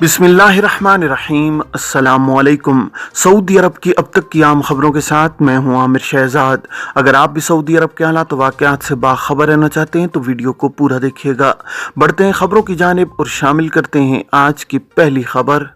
बिस्मिल्लाहिर्रहमानिर्रहीम। अस्सलाम वालेकुम। सऊदी अरब की अब तक की आम खबरों के साथ मैं हूं आमिर शहजाद। अगर आप भी सऊदी अरब के हालात वाक़यात से बाखबर रहना चाहते हैं तो वीडियो को पूरा देखिएगा। बढ़ते हैं खबरों की जानिब और शामिल करते हैं आज की पहली खबर।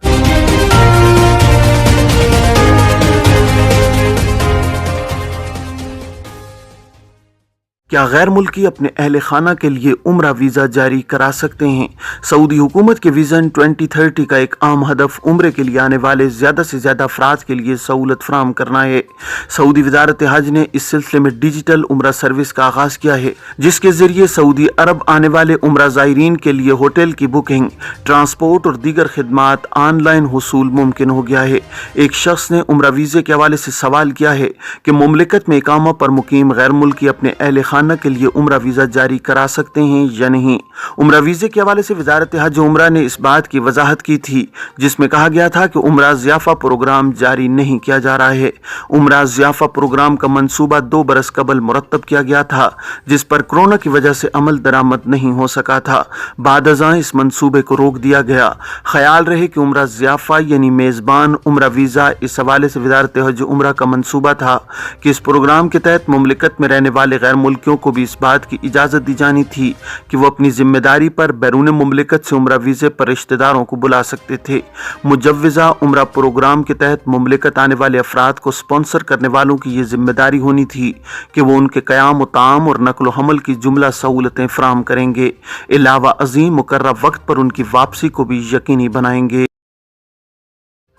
क्या गैर मुल्की अपने अहल खाना के लिए उम्रा वीज़ा जारी करा सकते हैं? सऊदी हुकूमत के विज़न 2030 का एक आम हदफ उम्रे के लिए आने वाले ज़्यादा से ज़्यादा अफराद के लिए सहूलत फराहम करना है। सऊदी वज़ारत हज ने इस सिलसिले में डिजिटल उम्रा सर्विस का आगाज़ किया है, जिसके ज़रिए सऊदी अरब आने वाले उम्रा ज़ायरीन के लिए होटल की बुकिंग, ट्रांसपोर्ट और दीगर खिदमात ऑनलाइन हुसूल मुमकिन हो गया है। एक शख्स ने उम्रा वीज़े के हवाले से सवाल किया है कि मुमलिकत में इकामा पर मुकीम गैर मुल्की अपने अहल खाना के लिए उम्रा वीज़ा जारी करा सकते हैं या नहीं। उम्रा वीज़े के हवाले से वज़ारत हज उम्रा ने इस बात की वजाहत की थी, जिसमें कहा गया था कि उम्रा ज़ियाफ़ा प्रोग्राम जारी नहीं किया जा रहा है। उम्रा ज़ियाफ़ा प्रोग्राम का मंसूबा 2 बरस कबल मुरतब किया गया था, जिस पर कोरोना की वजह से अमल दरामद नहीं हो सका था। बाद अज़ां इस मंसूबे को रोक दिया गया। ख्याल रहे कि उम्रा ज़ियाफ़ा यानी मेज़बान उम्रा वीज़ा इस हवाले से वज़ारत हज उम्रा का मंसूबा था कि इस प्रोग्राम के तहत मुमलिकत में रहने वाले गैर मुल्कियों को भी इस बात की इजाज़त दी जानी थी कि वो अपनी जिम्मेदारी पर बैरून मुमलिकत से उम्रा वीज़े पर रिश्तेदारों को बुला सकते थे। मुजव्विज़ा उम्रा प्रोग्राम के तहत मुमलिकत आने वाले अफराद को स्पॉन्सर करने वालों की ये जिम्मेदारी होनी थी कि वो उनके क़याम ताम और नकल हमल की जुमला सहूलतें फराहम करेंगे। अलावा अज़ीम मुकर्रर वक्त पर उनकी वापसी को भी यकीनी बनाएंगे।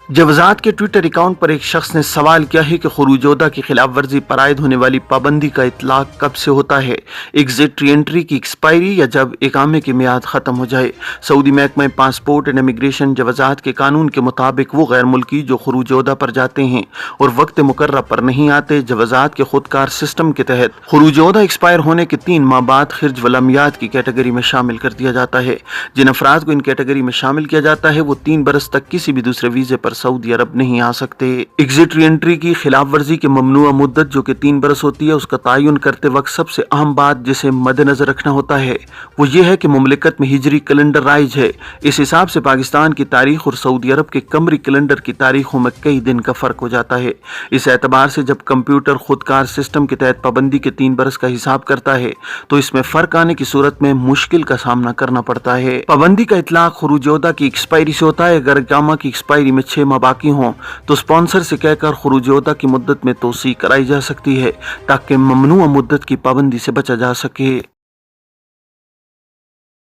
जवज़ात के ट्विटर अकाउंट पर एक शख्स ने सवाल किया है कि खुरूज-ओ-दा की खिलाफ वर्जी पर आयद होने वाली पाबंदी का इतलाक कब से होता है? एग्जिट री एंट्री की एक्सपायरी या जब इकामे की मियाद ख़त्म हो जाए? सऊदी महकमा पासपोर्ट एंड इमिग्रेशन जवज़ात के कानून के मुताबिक वो गैर मुल्की जो खुरूज-ओ-दा पर जाते हैं और वक्त मुकर्रर पर नहीं आते, जवज़ात के खुदकार सिस्टम के तहत खुरूज-ओ-दा एक्सपायर होने के 3 माह बाद खिर्ज वलमियात की कैटेगरी में शामिल कर दिया जाता है। जिन अफराद को इन कैटेगरी में शामिल किया जाता है वो 3 बरस तक किसी भी दूसरे वीज़े पर सऊदी अरब नहीं आ सकते। एग्जिट री एंट्री की खिलाफ वर्जी की ममनुआ मुद्दत जो कि 3 बरस होती है, उसका तयन करते वक्त सबसे अहम बात जिसे मद्देनजर रखना होता है वो ये है कि मुमलिकत में हिजरी कैलेंडर राइज है। इस हिसाब से पाकिस्तान की तारीख और सऊदी अरब के कमरी कैलेंडर की तारीखों में कई दिन का फर्क हो जाता है। इस एतबार से जब कंप्यूटर खुदकार सिस्टम के तहत पाबंदी के 3 बरस का हिसाब करता है तो इसमें फर्क आने की सूरत में मुश्किल का सामना करना पड़ता है। पाबंदी का इतलाक खुरूज-ओ-दा की एक्सपायरी से होता है। अगर इकामा की एक्सपायरी में 6 माह बाकी हों तो स्पॉन्सर से कहकर खुरूज-ओ-दा की मुद्दत में तोसी कराई जा सकती है ताकि ममनुआ मुद्दत की पाबंदी से बचा जा सके।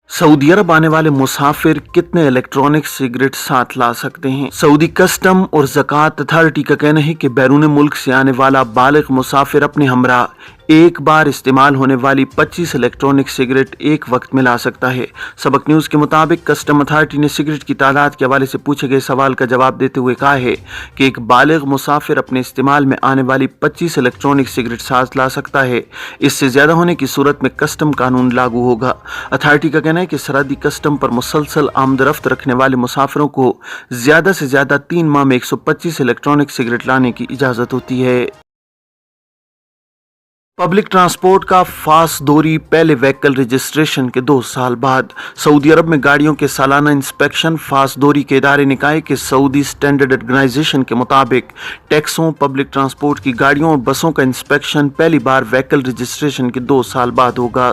सऊदी अरब आने वाले मुसाफिर कितने इलेक्ट्रॉनिक सिगरेट साथ ला सकते हैं? सऊदी कस्टम और ज़कात अथॉरिटी का कहना है कि बैरून मुल्क से आने वाला बालिग मुसाफिर अपने हमरा एक बार इस्तेमाल होने वाली 25 इलेक्ट्रॉनिक सिगरेट एक वक्त में ला सकता है। सबक न्यूज़ के मुताबिक कस्टम अथॉरिटी ने सिगरेट की तादाद के हवाले से पूछे गए सवाल का जवाब देते हुए कहा है कि एक बालिग मुसाफिर अपने इस्तेमाल में आने वाली 25 इलेक्ट्रॉनिक सिगरेट साथ ला सकता है। इससे ज़्यादा होने की सूरत में कस्टम कानून लागू होगा। अथॉरिटी का कहना है कि सरहदी कस्टम पर मुसलसल आमदरफ्त रखने वाले मुसाफिरों को ज़्यादा से ज़्यादा 3 माह में 125 इलेक्ट्रॉनिक सिगरेट लाने की इजाज़त होती है। पब्लिक ट्रांसपोर्ट का फास्ट दौरी पहले व्हीकल रजिस्ट्रेशन के 2 साल बाद। सऊदी अरब में गाड़ियों के सालाना इंस्पेक्शन फास्ट दौरी के इदारे ने कहा कि सऊदी स्टैंडर्ड ऑर्गेनाइजेशन के मुताबिक टैक्सों, पब्लिक ट्रांसपोर्ट की गाड़ियों और बसों का इंस्पेक्शन पहली बार व्हीकल रजिस्ट्रेशन के 2 साल बाद होगा।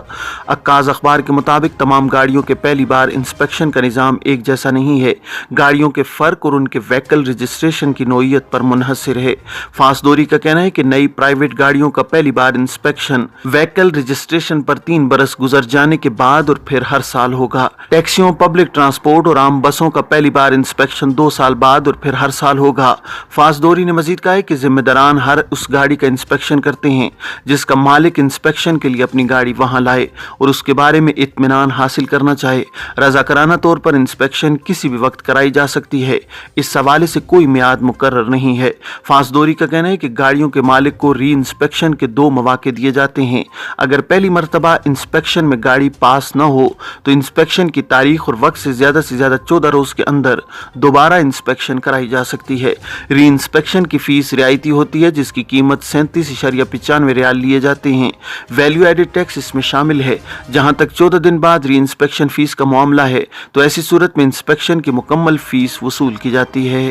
अक्काज़ अखबार के मुताबिक तमाम गाड़ियों के पहली बार इंस्पेक्शन का निज़ाम एक जैसा नहीं है। गाड़ियों के फ़र्क और उनके व्हीकल रजिस्ट्रेशन की नौइयत पर मुनहसर है। फास्ट दौरी का कहना है कि नई प्राइवेट गाड़ियों का पहली बार इंस्पेक्शन व्हीकल रजिस्ट्रेशन पर 3 बरस गुजर जाने के बाद और फिर हर साल होगा। टैक्सियों, पब्लिक ट्रांसपोर्ट और आम बसों का पहली बार इंस्पेक्शन 2 साल बाद और फिर हर साल होगा। फासदोरी ने मजीद कहा है कि जिम्मेदारान हर उस गाड़ी का इंस्पेक्शन करते हैं जिसका मालिक इंस्पेक्शन के लिए अपनी गाड़ी वहां लाए और उसके बारे में इत्मीनान हासिल करना चाहे। रज़ाकाराना तौर पर इंस्पेक्शन किसी भी वक्त कराई जा सकती है। इस हवाले से कोई मियाद मुकर्रर नहीं है। फासदोरी का कहना है कि गाड़ियों के मालिक को री इंस्पेक्शन के 2 मौके मौके दिए जाते हैं। अगर पहली मरतबा इंस्पेक्शन में गाड़ी पास न हो तो इंस्पेक्शन की तारीख और वक्त से ज़्यादा 14 रोज़ के अंदर दोबारा इंस्पेक्शन कराई जा सकती है। री इंस्पेक्शन की फ़ीस रियायती होती है, जिसकी कीमत 37.95 रियाल लिए जाते हैं। वैल्यू एडेड टैक्स इसमें शामिल है। जहां तक 14 दिन बाद री इंस्पेक्शन फ़ीस का मामला है तो ऐसी सूरत में इंस्पेक्शन की मुकम्मल फ़ीस वसूल की जाती है।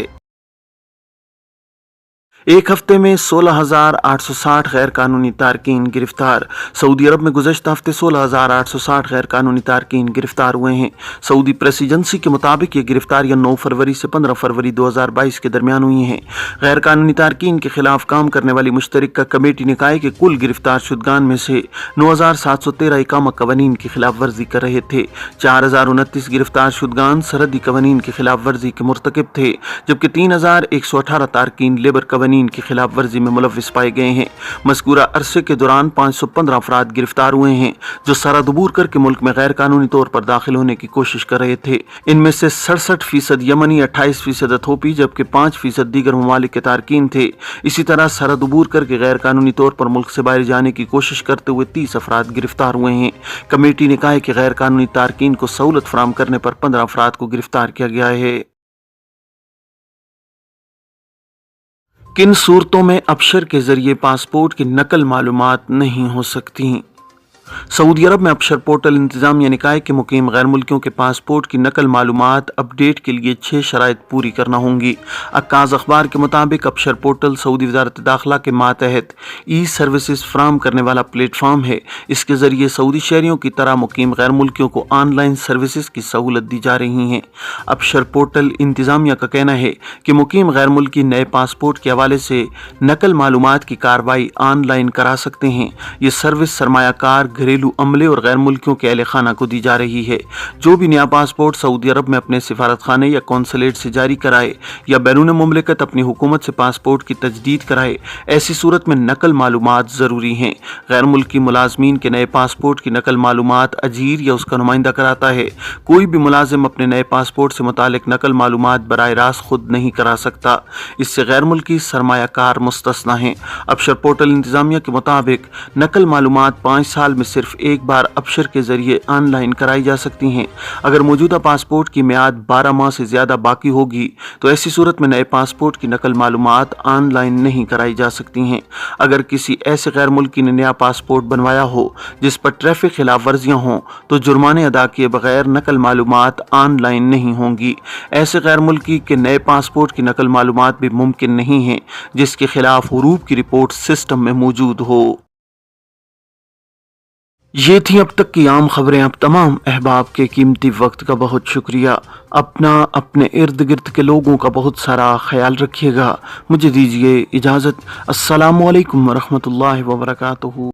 एक हफ्ते में 16,860 गैर कानूनी तारकीन गिरफ्तार। सऊदी अरब में गुज़श्ता हफ्ते 16,860 गैर कानूनी तारकीन गिरफ्तार हुए हैं। सऊदी प्रेस एजेंसी के मुताबिक ये गिरफ्तारियां 9 फरवरी से 15 फरवरी 2022 के दरमियान हुई हैं। गैर कानूनी तारकीन के खिलाफ काम करने वाली मुश्तरका कमेटी ने कहा है कि कुल गिरफ्तार शुदगान में से 9,713 इकामा कवानीन की खिलाफ वर्जी कर रहे थे। 4,029 गिरफ्तार शुदगान सरहदी कवानीन की खिलाफ वर्जी के मुर्तकिब थे, जबकि 3,118 तारकीन लेबर कवानीन की खिलाफ वर्जी में मुलव्विस पाए गए हैं। मज़कूरा अरसे के दौरान 515 अफराद गिरफ्तार हुए हैं जो सरहद अबूर करके मुल्क में गैर कानूनी तौर पर दाखिल होने की कोशिश कर रहे थे। इनमें से 67% यमनी, 28% इथोपी, जबकि 5% दीगर ममालिक के तारकीन थे। इसी तरह सरहद अबूर करके गैर कानूनी तौर पर मुल्क से बाहर जाने की कोशिश करते हुए 30 अफराद गिरफ्तार हुए हैं। कमेटी ने कहा है कि गैर कानूनी तारकीन को सहूलत फराहम करने पर 15 अफराद को गिरफ्तार किया गया है। किन सूरतों में अबशर के जरिए पासपोर्ट की नकल मालूमात नहीं हो सकती? सऊदी अरब में अबशर पोर्टल इंतजामिया ने कहा है कि मुकीम गैर मुल्कियों के पासपोर्ट की नकल मालूमात अपडेट के लिए 6 शराइत पूरी करना होंगी। अक्काज़ अखबार के मुताबिक अबशर पोर्टल सऊदी वज़ारत दाखिला के मातहत ई सर्विसेज फराहम करने वाला प्लेटफॉर्म है। इसके ज़रिए सऊदी शहरियों की तरह मुकीम गैर मुल्कियों को ऑनलाइन सर्विसेज की सहूलत दी जा रही है। अबशर पोर्टल इंतजामिया का कहना है कि मुकीम गैर मुल्की नए पासपोर्ट के हवाले से नकल मालूमात की कार्रवाई ऑनलाइन करा सकते हैं। ये सर्विस सरमायाकार, घरेलू अमले और गैर मुल्कियों के अहले खाना को दी जा रही है। जो भी नया पासपोर्ट सऊदी अरब में अपने सिफारत खाने या कौंसलेट से जारी कराए या बैरून मुमलिकत अपनी हुकूमत से पासपोर्ट की तजदीद कराए, ऐसी सूरत में नकल मालूमात ज़रूरी हैं। गैर मुल्की मुलाजमीन के नए पासपोर्ट की नकल मालूमात अजीर या उसका नुमाइंदा कराता है। कोई भी मुलाजिम अपने नए पासपोर्ट से मुतालिक नकल मालूमात बराह रास्त खुद नहीं करा सकता। इससे गैर मुल्की सरमायाकार मुस्तस्ना हैं। अबशर पोर्टल इंतजामिया के मुताबिक नकल मालूमात 5 साल में सिर्फ एक बार अबशर के जरिए ऑनलाइन कराई जा सकती हैं। अगर मौजूदा पासपोर्ट की मियाद 12 माह से ज़्यादा बाकी होगी तो ऐसी सूरत में नए पासपोर्ट की नकल मालूमात ऑनलाइन नहीं कराई जा सकती हैं। अगर किसी ऐसे गैर मुल्की ने नया पासपोर्ट बनवाया हो जिस पर ट्रैफिक खिलाफ वर्जियाँ हों तो जुर्माने अदा किए बगैर नकल मालूमात ऑनलाइन नहीं होंगी। ऐसे गैर मुल्की के नए पासपोर्ट की नकल मालूमात भी मुमकिन नहीं है जिसके खिलाफ हुरूब की रिपोर्ट सिस्टम में मौजूद हो। ये थी अब तक की आम खबरें। अब तमाम अहबाब के कीमती वक्त का बहुत शुक्रिया। अपना, अपने इर्द गिर्द के लोगों का बहुत सारा ख्याल रखिएगा। मुझे दीजिए इजाज़त। अस्सलामु अलैकुम वरहमतुल्लाहि वबरकातुहू।